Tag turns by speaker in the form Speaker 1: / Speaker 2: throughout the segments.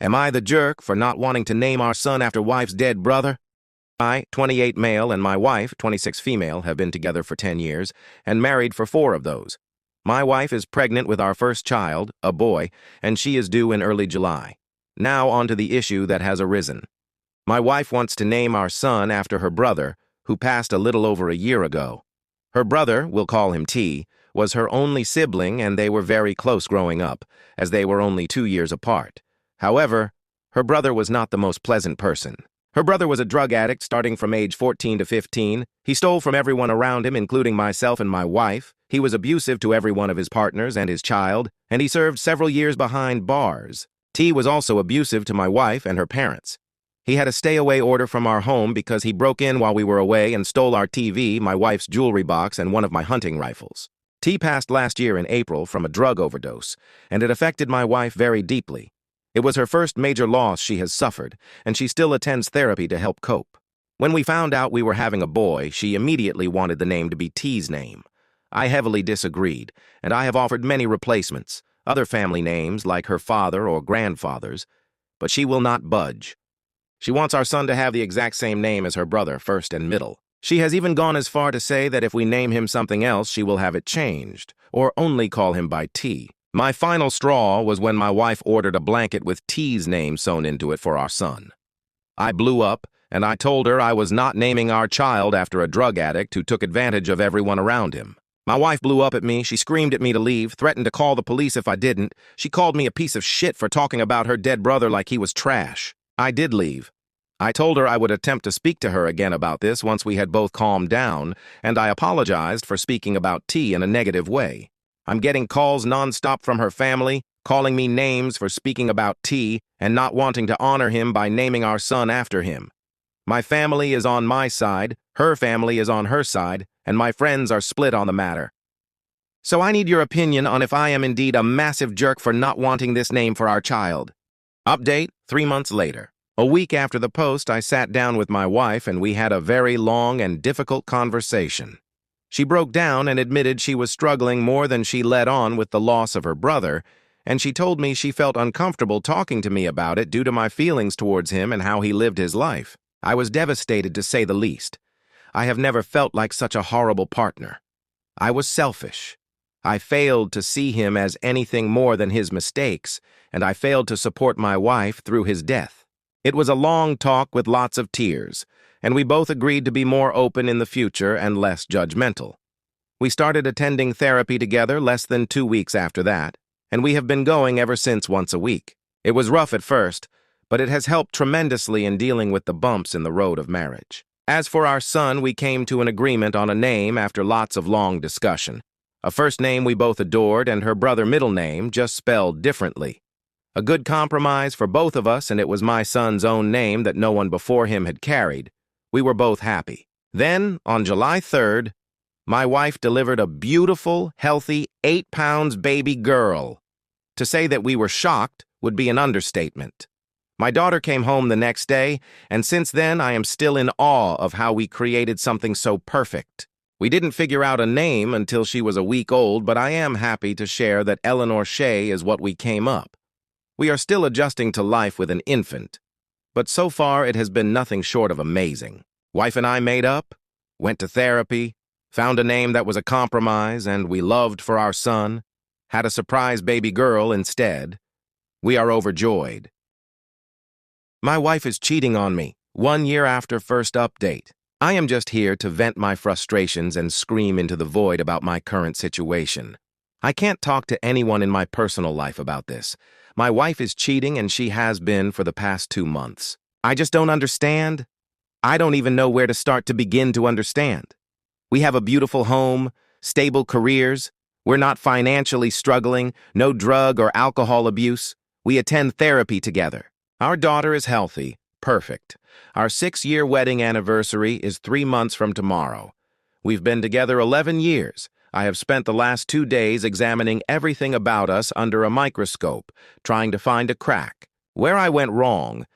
Speaker 1: Am I the jerk for not wanting to name our son after wife's dead brother? I, 28 male, and my wife, 26 female, have been together for 10 years and married for 4 of those. My wife is pregnant with our first child, a boy, and she is due in early July. Now on to the issue that has arisen. My wife wants to name our son after her brother, who passed a little over a year ago. Her brother, we'll call him T, was her only sibling, and they were very close growing up, as they were only 2 years apart. However, her brother was not the most pleasant person. Her brother was a drug addict starting from age 14 to 15. He stole from everyone around him, including myself and my wife. He was abusive to every one of his partners and his child, and he served several years behind bars. T was also abusive to my wife and her parents. He had a stay-away order from our home because he broke in while we were away and stole our TV, my wife's jewelry box, and one of my hunting rifles. T passed last year in April from a drug overdose, and it affected my wife very deeply. It was her first major loss she has suffered, and she still attends therapy to help cope. When we found out we were having a boy, she immediately wanted the name to be T's name. I heavily disagreed, and I have offered many replacements, other family names like her father or grandfather's, but she will not budge. She wants our son to have the exact same name as her brother, first and middle. She has even gone as far to say that if we name him something else, she will have it changed, or only call him by T. My final straw was when my wife ordered a blanket with T's name sewn into it for our son. I blew up, and I told her I was not naming our child after a drug addict who took advantage of everyone around him. My wife blew up at me, she screamed at me to leave, threatened to call the police if I didn't. She called me a piece of shit for talking about her dead brother like he was trash. I did leave. I told her I would attempt to speak to her again about this once we had both calmed down, and I apologized for speaking about T in a negative way. I'm getting calls nonstop from her family, calling me names for speaking about T and not wanting to honor him by naming our son after him. My family is on my side, her family is on her side, and my friends are split on the matter. So I need your opinion on if I am indeed a massive jerk for not wanting this name for our child. Update 3 months later. A week after the post, I sat down with my wife and we had a very long and difficult conversation. She broke down and admitted she was struggling more than she let on with the loss of her brother, and she told me she felt uncomfortable talking to me about it due to my feelings towards him and how he lived his life. I was devastated, to say the least. I have never felt like such a horrible partner. I was selfish. I failed to see him as anything more than his mistakes, and I failed to support my wife through his death. It was a long talk with lots of tears, and we both agreed to be more open in the future and less judgmental. We started attending therapy together less than 2 weeks after that, and we have been going ever since once a week. It was rough at first, but it has helped tremendously in dealing with the bumps in the road of marriage. As for our son, we came to an agreement on a name after lots of long discussion. A first name we both adored, and her brother middle name, just spelled differently. A good compromise for both of us, and it was my son's own name that no one before him had carried. We were both happy. Then, on July 3rd, my wife delivered a beautiful, healthy 8 pounds baby girl. To say that we were shocked would be an understatement. My daughter came home the next day, and since then I am still in awe of how we created something so perfect. We didn't figure out a name until she was a week old, but I am happy to share that Eleanor Shea is what we came up. We are still adjusting to life with an infant, but so far it has been nothing short of amazing. Wife and I made up, went to therapy, found a name that was a compromise, and we loved for our son, had a surprise baby girl instead. We are overjoyed. My wife is cheating on me, 1 year after first update. I am just here to vent my frustrations and scream into the void about my current situation. I can't talk to anyone in my personal life about this. My wife is cheating, and she has been for the past 2 months. I just don't understand. I don't even know where to start to begin to understand. We have a beautiful home, stable careers. We're not financially struggling, no drug or alcohol abuse. We attend therapy together. Our daughter is healthy, perfect. Our 6-year wedding anniversary is 3 months from tomorrow. We've been together 11 years. I have spent the last 2 days examining everything about us under a microscope, trying to find a crack. Where I went wrong.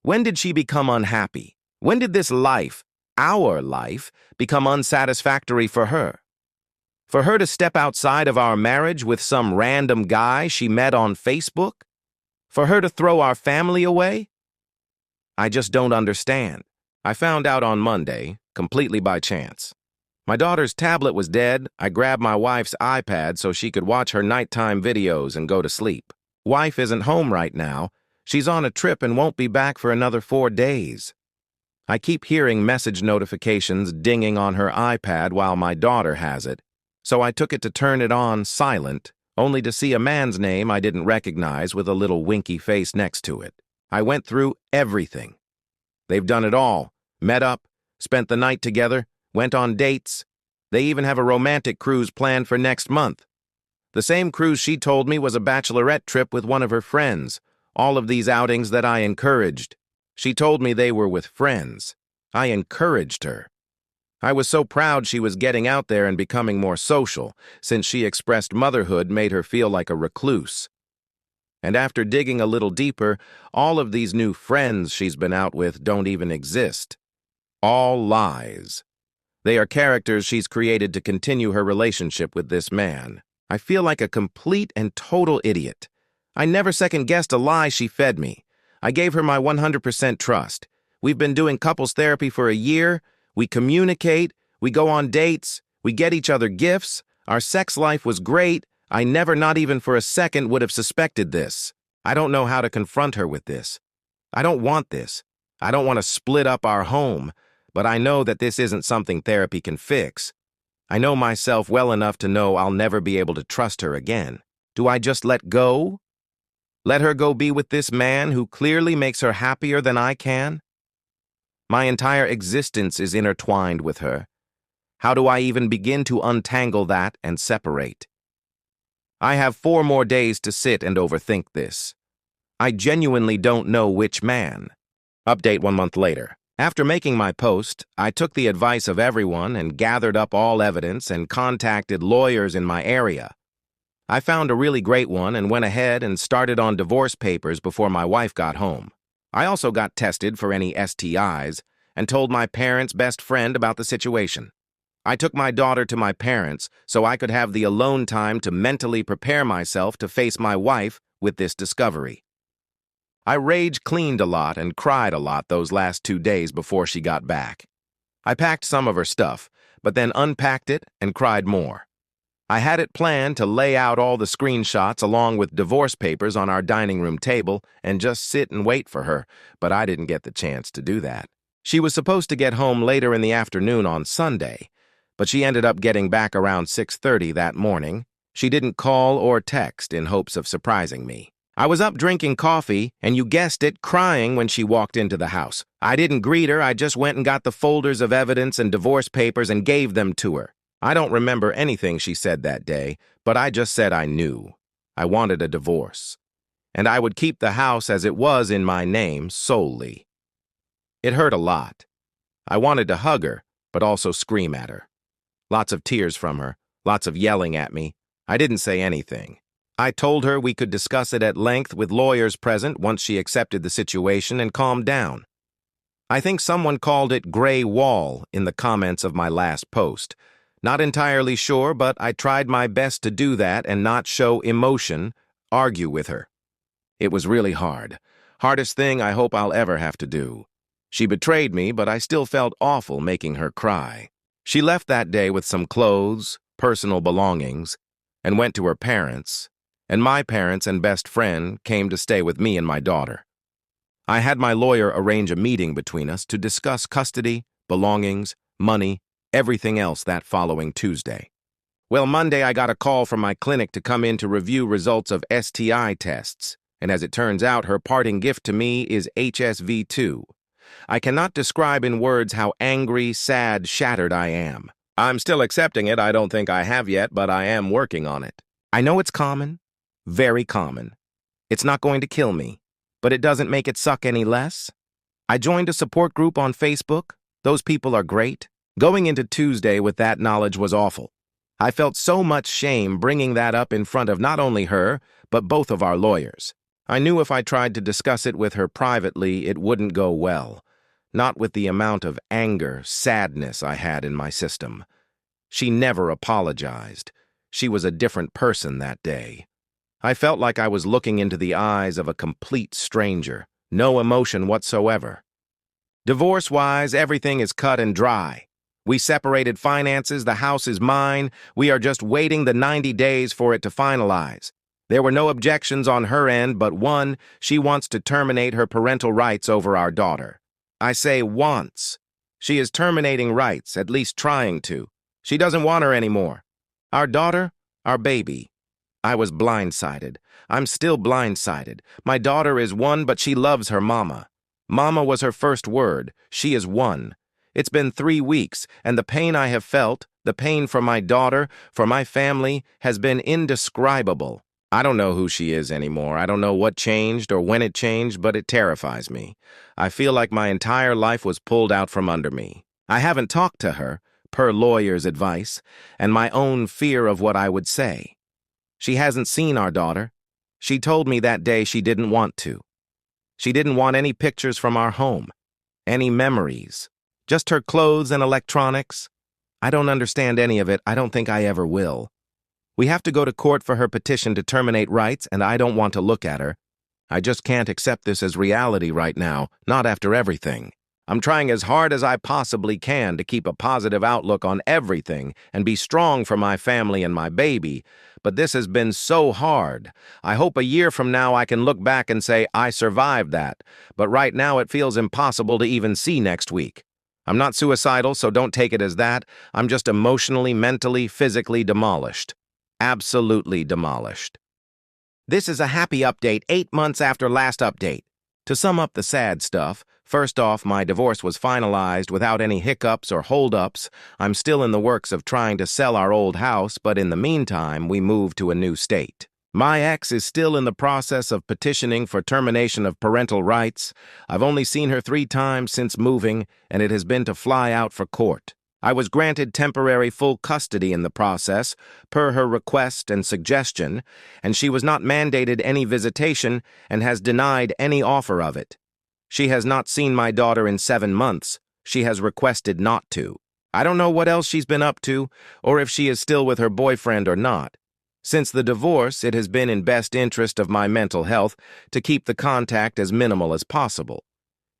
Speaker 1: When did she become unhappy? When did this life, our life, become unsatisfactory for her? For her to step outside of our marriage with some random guy she met on Facebook? For her to throw our family away? I just don't understand. I found out on Monday, completely by chance. My daughter's tablet was dead. I grabbed my wife's iPad so she could watch her nighttime videos and go to sleep. Wife isn't home right now. She's on a trip and won't be back for another 4 days. I keep hearing message notifications dinging on her iPad while my daughter has it, so I took it to turn it on silent, only to see a man's name I didn't recognize with a little winky face next to it. I went through everything. They've done it all. Met up, spent the night together, went on dates. They even have a romantic cruise planned for next month. The same cruise she told me was a bachelorette trip with one of her friends. All of these outings that I encouraged. She told me they were with friends. I encouraged her. I was so proud she was getting out there and becoming more social, since she expressed motherhood made her feel like a recluse. And after digging a little deeper, all of these new friends she's been out with don't even exist. All lies. They are characters she's created to continue her relationship with this man. I feel like a complete and total idiot. I never second-guessed a lie she fed me. I gave her my 100% trust. We've been doing couples therapy for a year. We communicate. We go on dates. We get each other gifts. Our sex life was great. I never, not even for a second, would have suspected this. I don't know how to confront her with this. I don't want this. I don't want to split up our home, but I know that this isn't something therapy can fix. I know myself well enough to know I'll never be able to trust her again. Do I just let go? Let her go be with this man who clearly makes her happier than I can? My entire existence is intertwined with her. How do I even begin to untangle that and separate? I have 4 more days to sit and overthink this. I genuinely don't know which man. Update 1 month later. After making my post, I took the advice of everyone and gathered up all evidence and contacted lawyers in my area. I found a really great one and went ahead and started on divorce papers before my wife got home. I also got tested for any STIs and told my parents' best friend about the situation. I took my daughter to my parents so I could have the alone time to mentally prepare myself to face my wife with this discovery. I rage-cleaned a lot and cried a lot those last 2 days before she got back. I packed some of her stuff, but then unpacked it and cried more. I had it planned to lay out all the screenshots along with divorce papers on our dining room table and just sit and wait for her, but I didn't get the chance to do that. She was supposed to get home later in the afternoon on Sunday, but she ended up getting back around 6:30 that morning. She didn't call or text in hopes of surprising me. I was up drinking coffee, and you guessed it, crying when she walked into the house. I didn't greet her, I just went and got the folders of evidence and divorce papers and gave them to her. I don't remember anything she said that day, but I just said I knew. I wanted a divorce. And I would keep the house as it was in my name solely. It hurt a lot. I wanted to hug her, but also scream at her. Lots of tears from her, lots of yelling at me. I didn't say anything. I told her we could discuss it at length with lawyers present once she accepted the situation and calmed down. I think someone called it gray wall in the comments of my last post. Not entirely sure, but I tried my best to do that and not show emotion, argue with her. It was really hard. Hardest thing I hope I'll ever have to do. She betrayed me, but I still felt awful making her cry. She left that day with some clothes, personal belongings, and went to her parents, and my parents and best friend came to stay with me and my daughter. I had my lawyer arrange a meeting between us to discuss custody, belongings, money, everything else that following Tuesday. Well, Monday I got a call from my clinic to come in to review results of STI tests, and as it turns out, her parting gift to me is HSV-2. I cannot describe in words how angry, sad, shattered I am. I'm still accepting it, I don't think I have yet, but I am working on it. I know it's common, very common. It's not going to kill me, but it doesn't make it suck any less. I joined a support group on Facebook. Those people are great. Going into Tuesday with that knowledge was awful. I felt so much shame bringing that up in front of not only her, but both of our lawyers. I knew if I tried to discuss it with her privately, it wouldn't go well. Not with the amount of anger, sadness I had in my system. She never apologized. She was a different person that day. I felt like I was looking into the eyes of a complete stranger, no emotion whatsoever. Divorce-wise, everything is cut and dry. We separated finances, the house is mine, we are just waiting the 90 days for it to finalize. There were no objections on her end, but one, she wants to terminate her parental rights over our daughter. I say wants. She is terminating rights, at least trying to. She doesn't want her anymore. Our daughter, our baby. I was blindsided. I'm still blindsided. My daughter is one, but she loves her mama. Mama was her first word. She is one. It's been 3 weeks, and the pain I have felt, the pain for my daughter, for my family, has been indescribable. I don't know who she is anymore. I don't know what changed or when it changed, but it terrifies me. I feel like my entire life was pulled out from under me. I haven't talked to her, per lawyer's advice, and my own fear of what I would say. She hasn't seen our daughter. She told me that day she didn't want to. She didn't want any pictures from our home, any memories, just her clothes and electronics. I don't understand any of it. I don't think I ever will. We have to go to court for her petition to terminate rights, and I don't want to look at her. I just can't accept this as reality right now, not after everything. I'm trying as hard as I possibly can to keep a positive outlook on everything and be strong for my family and my baby, but this has been so hard. I hope a year from now I can look back and say I survived that, but right now it feels impossible to even see next week. I'm not suicidal, so don't take it as that. I'm just emotionally, mentally, physically demolished. Absolutely demolished. This is a happy update 8 months after last update. To sum up the sad stuff, first off, my divorce was finalized without any hiccups or holdups. I'm still in the works of trying to sell our old house, but in the meantime, we moved to a new state. My ex is still in the process of petitioning for termination of parental rights. I've only seen her 3 times since moving, and it has been to fly out for court. I was granted temporary full custody in the process, per her request and suggestion, and she was not mandated any visitation and has denied any offer of it. She has not seen my daughter in 7 months. She has requested not to. I don't know what else she's been up to, or if she is still with her boyfriend or not. Since the divorce, it has been in best interest of my mental health to keep the contact as minimal as possible,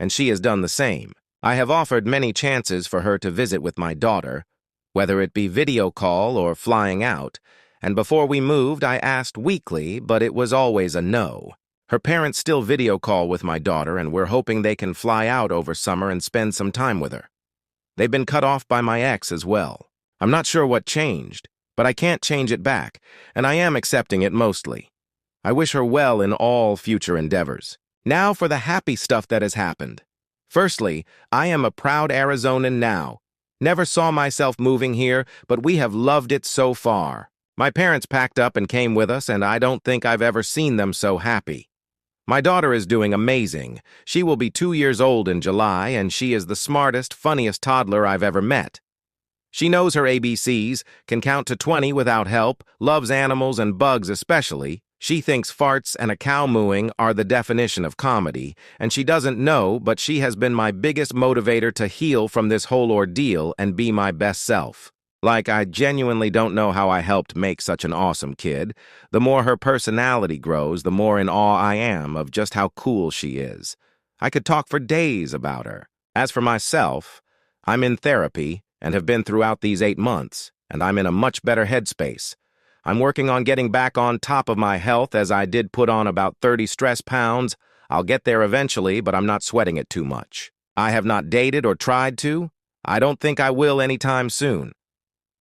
Speaker 1: and she has done the same. I have offered many chances for her to visit with my daughter, whether it be video call or flying out, and before we moved I asked weekly, but it was always a no. Her parents still video call with my daughter, and we're hoping they can fly out over summer and spend some time with her. They've been cut off by my ex as well. I'm not sure what changed, but I can't change it back, and I am accepting it mostly. I wish her well in all future endeavors. Now for the happy stuff that has happened. Firstly, I am a proud Arizonan now. Never saw myself moving here, but we have loved it so far. My parents packed up and came with us, and I don't think I've ever seen them so happy. My daughter is doing amazing. She will be 2 years old in July, and she is the smartest, funniest toddler I've ever met. She knows her ABCs, can count to 20 without help, loves animals and bugs especially. She thinks farts and a cow mooing are the definition of comedy, and she doesn't know, but she has been my biggest motivator to heal from this whole ordeal and be my best self. Like, I genuinely don't know how I helped make such an awesome kid. The more her personality grows, the more in awe I am of just how cool she is. I could talk for days about her. As for myself, I'm in therapy and have been throughout these 8 months, and I'm in a much better headspace. I'm working on getting back on top of my health, as I did put on about 30 stress pounds. I'll get there eventually, but I'm not sweating it too much. I have not dated or tried to. I don't think I will anytime soon.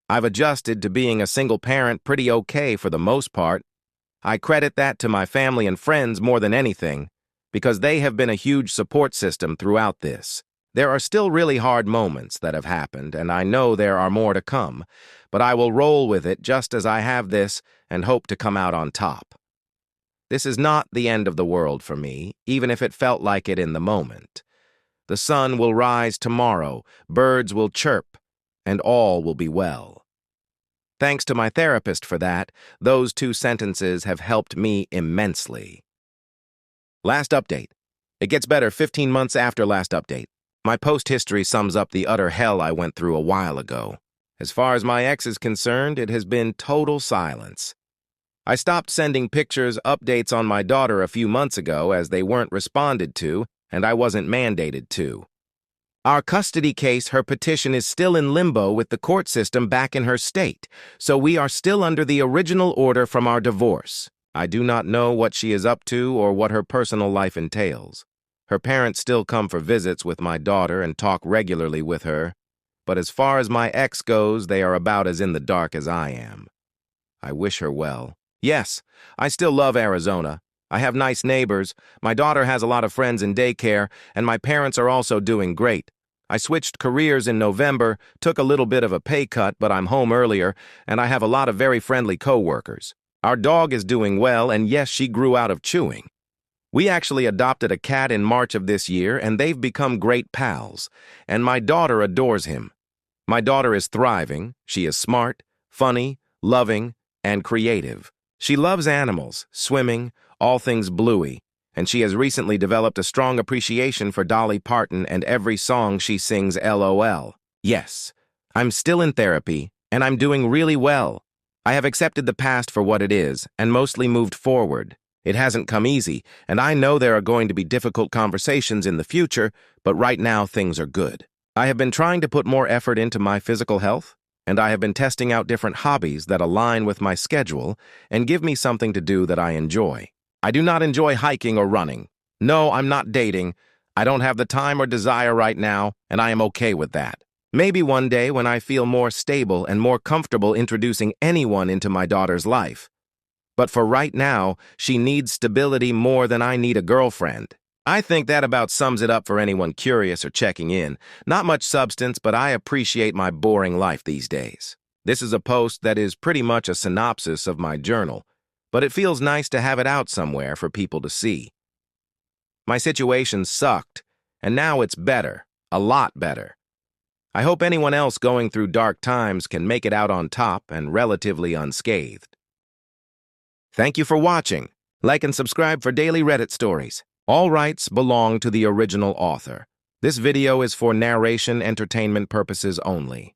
Speaker 1: I've adjusted to being a single parent pretty okay for the most part. I credit that to my family and friends more than anything, because they have been a huge support system throughout this. There are still really hard moments that have happened, and I know there are more to come, but I will roll with it just as I have this and hope to come out on top. This is not the end of the world for me, even if it felt like it in the moment. The sun will rise tomorrow, birds will chirp, and all will be well. Thanks to my therapist for that, those 2 sentences have helped me immensely. Last update. It gets better 15 months after last update. My post history sums up the utter hell I went through a while ago. As far as my ex is concerned, it has been total silence. I stopped sending pictures, updates on my daughter a few months ago as they weren't responded to, and I wasn't mandated to. Our custody case, her petition is still in limbo with the court system back in her state, so we are still under the original order from our divorce. I do not know what she is up to or what her personal life entails. Her parents still come for visits with my daughter and talk regularly with her, but as far as my ex goes, they are about as in the dark as I am. I wish her well. Yes, I still love Arizona. I have nice neighbors, my daughter has a lot of friends in daycare, and my parents are also doing great. I switched careers in November, took a little bit of a pay cut, but I'm home earlier, and I have a lot of very friendly coworkers. Our dog is doing well, and yes, she grew out of chewing. We actually adopted a cat in March of this year, and they've become great pals, and my daughter adores him. My daughter is thriving. She is smart, funny, loving, and creative. She loves animals, swimming, all things bluey, and she has recently developed a strong appreciation for Dolly Parton and every song she sings LOL. Yes, I'm still in therapy, and I'm doing really well. I have accepted the past for what it is and mostly moved forward. It hasn't come easy, and I know there are going to be difficult conversations in the future, but right now things are good. I have been trying to put more effort into my physical health, and I have been testing out different hobbies that align with my schedule and give me something to do that I enjoy. I do not enjoy hiking or running. No, I'm not dating. I don't have the time or desire right now, and I am okay with that. Maybe one day when I feel more stable and more comfortable introducing anyone into my daughter's life. But for right now, she needs stability more than I need a girlfriend. I think that about sums it up for anyone curious or checking in. Not much substance, but I appreciate my boring life these days. This is a post that is pretty much a synopsis of my journal, but it feels nice to have it out somewhere for people to see. My situation sucked, and now it's better, a lot better. I hope anyone else going through dark times can make it out on top and relatively unscathed. Thank you for watching. Like and subscribe for daily Reddit stories. All rights belong to the original author. This video is for narration entertainment purposes only.